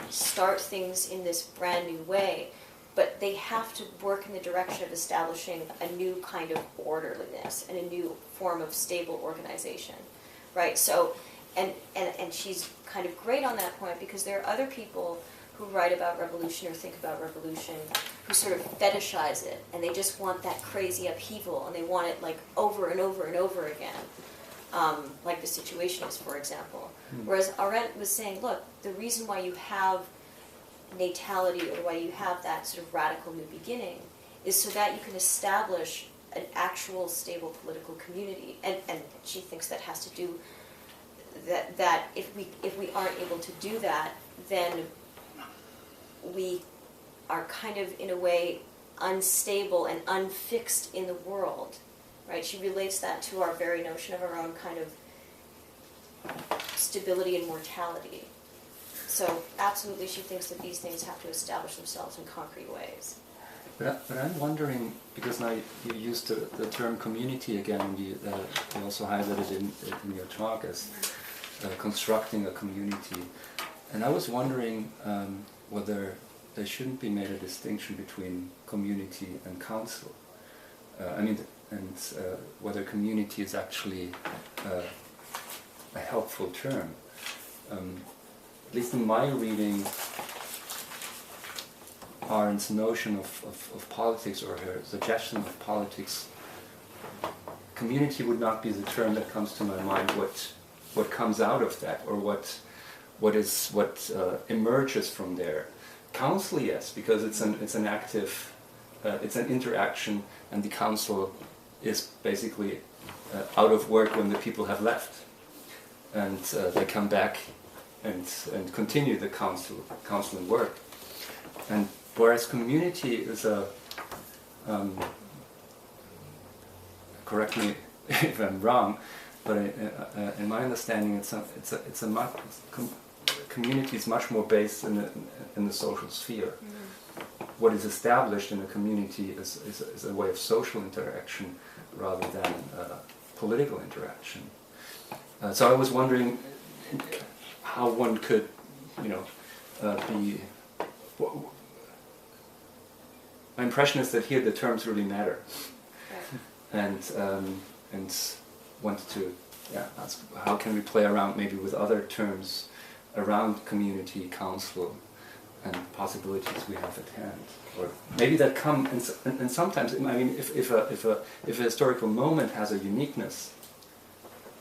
start things in this brand new way, but they have to work in the direction of establishing a new kind of orderliness and a new form of stable organization, right? So, and she's kind of great on that point, because there are other people who write about revolution or think about revolution who sort of fetishize it, and they just want that crazy upheaval, and they want it like over and over and over again, like the Situationists, for example. Whereas Arendt was saying, look, the reason why you have natality, or why you have that sort of radical new beginning, is so that you can establish an actual stable political community. And she thinks that has to do that if we aren't able to do that, then we are kind of, in a way, unstable and unfixed in the world, right? She relates that to our very notion of our own kind of stability and mortality. So absolutely she thinks that these things have to establish themselves in concrete ways. But I'm wondering, because now you used the term community again, and you also highlighted in your talk as constructing a community. And I was wondering whether there shouldn't be made a distinction between community and council. Whether community is actually a helpful term. At least in my reading, Arendt's notion of politics, or her suggestion of politics, community would not be the term that comes to my mind. What comes out of that, or what emerges from there. Council, yes, because it's an active, it's an interaction, and the council is basically out of work when the people have left, and they come back and continue the counseling work. And whereas community is correct me if I'm wrong, but in my understanding, community is much more based in the social sphere. What is established in a community is a way of social interaction rather than political interaction. So I was wondering how one could, be. My impression is that here the terms really matter, and wanted to ask how can we play around maybe with other terms around community, council, and possibilities we have at hand, or maybe that come and sometimes, I mean, if a historical moment has a uniqueness,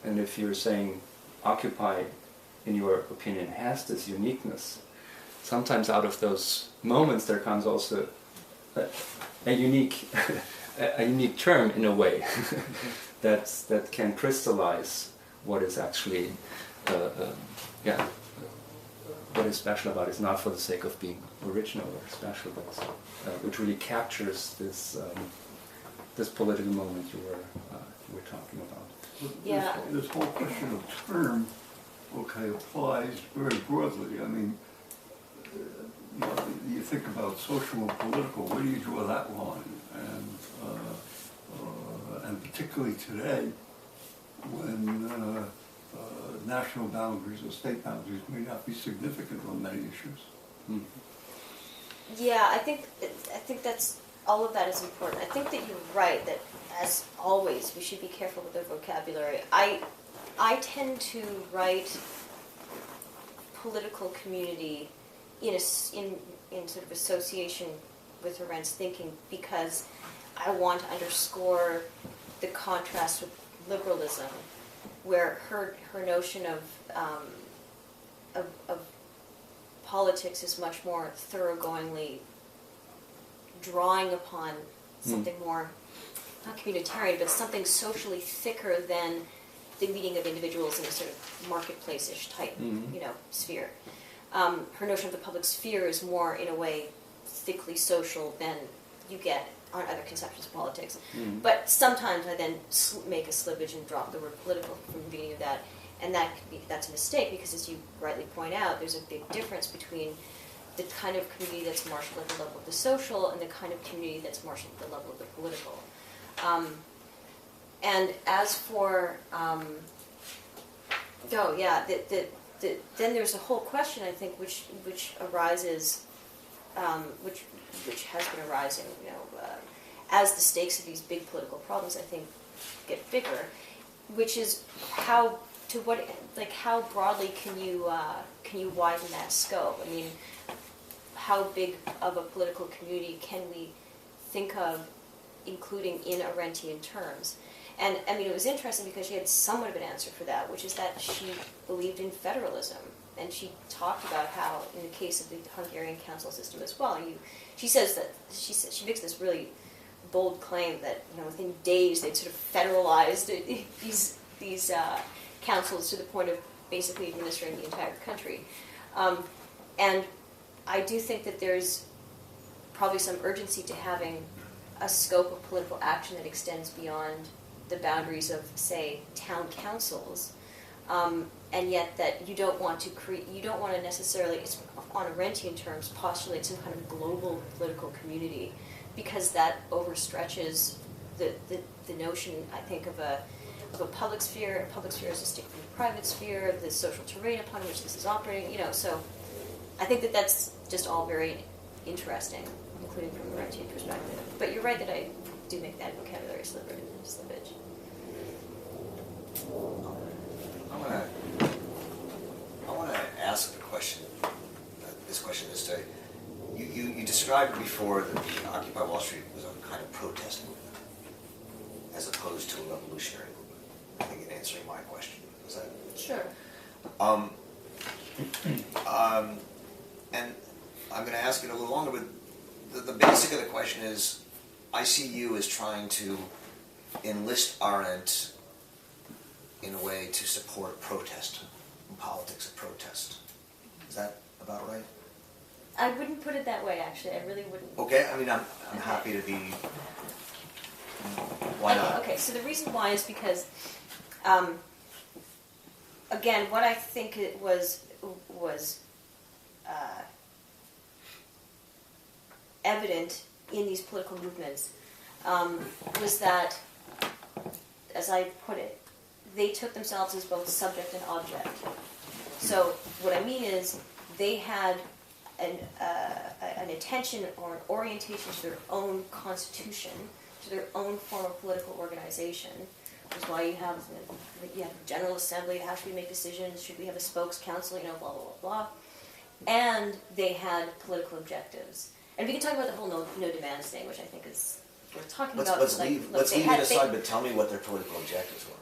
And if you're saying Occupy, in your opinion, has this uniqueness, sometimes out of those moments there comes also a unique a unique term in a way that can crystallize what is actually what is special about it. It's not for the sake of being original or special, but which really captures this this political moment you were talking about. Yeah. This whole question of term, okay, applies very broadly. I mean, you think about social and political, where do you draw that line? And particularly today, when national boundaries or state boundaries may not be significant on many issues. Mm. Yeah, I think that's all of that is important. I think that you're right that, as always, we should be careful with our vocabulary. I tend to write political community in sort of association with Arendt's thinking because I want to underscore the contrast with liberalism, where her notion of politics is much more thoroughgoingly drawing upon something more, not communitarian, but something socially thicker than the meeting of individuals in a sort of marketplace-ish type, sphere. Her notion of the public sphere is more, in a way, thickly social than you get on other conceptions of politics. But sometimes I then make a slippage and drop the word political from the beginning of that, and that's a mistake because, as you rightly point out, there's a big difference between the kind of community that's marshaled at the level of the social and the kind of community that's marshaled at the level of the political. And as for, then there's a whole question, I think, which arises, which has been arising, as the stakes of these big political problems, I think, get bigger, which is how broadly can you widen that scope? I mean, how big of a political community can we think of including in Arendtian terms? And I mean, it was interesting because she had somewhat of an answer for that, which is that she believed in federalism. And she talked about how, in the case of the Hungarian council system as well, she makes this really bold claim that within days they'd sort of federalized these councils to the point of basically administering the entire country. And I do think that there's probably some urgency to having a scope of political action that extends beyond the boundaries of, say, town councils, and yet that you don't want to necessarily, on Arendtian terms, postulate some kind of global political community, because that overstretches the notion, I think, of a public sphere. A public sphere is distinct from the private sphere, the social terrain upon which this is operating. So I think that that's just all very interesting, including from the Arendtian perspective. But you're right that I do make that vocabulary slippage. I want to ask the question. This question is to you described before that the Occupy Wall Street was a kind of protest movement, as opposed to a revolutionary movement. I think in answering my question, is that sure? And I'm going to ask it a little longer, but the basic of the question is, I see you as trying to enlist Arendt in a way to support protest, politics of protest. Is that about right? I wouldn't put it that way, actually. I really wouldn't. Okay, I mean, I'm happy to be. Why not? Okay, so the reason why is because, again, what I think it was evident in these political movements was that, as I put it, they took themselves as both subject and object. So what I mean is they had an attention or an orientation to their own constitution, to their own form of political organization, which is why you have a General Assembly, how should we make decisions, should we have a spokes council, blah, blah, blah, blah. And they had political objectives. And we can talk about the whole no demands thing, which I think is worth talking about. Let's leave it aside, but tell me what their political objectives were.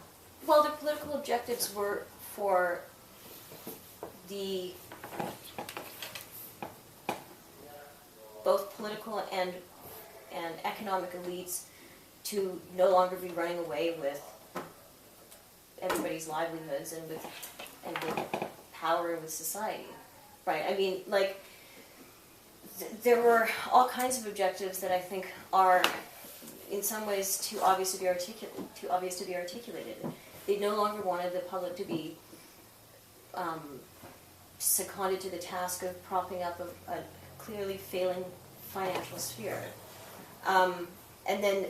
Well, the political objectives were for the both political and economic elites to no longer be running away with everybody's livelihoods and with power with society, right? I mean, like, there were all kinds of objectives that I think are, in some ways, too obvious to be articulated. They no longer wanted the public to be seconded to the task of propping up a clearly failing financial sphere. And then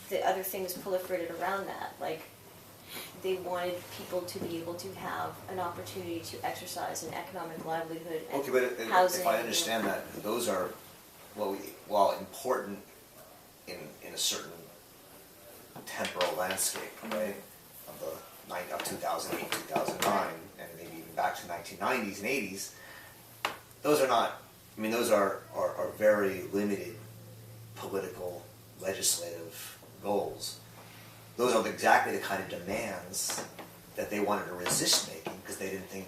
the other things proliferated around that, like they wanted people to be able to have an opportunity to exercise an economic livelihood and Okay, but housing. if I understand that, those are, while important in a certain temporal landscape, right, of 2008, 2009, and maybe even back to 1990s and 80s, those are not, I mean, those are very limited political, legislative goals. Those are exactly the kind of demands that they wanted to resist making because they didn't think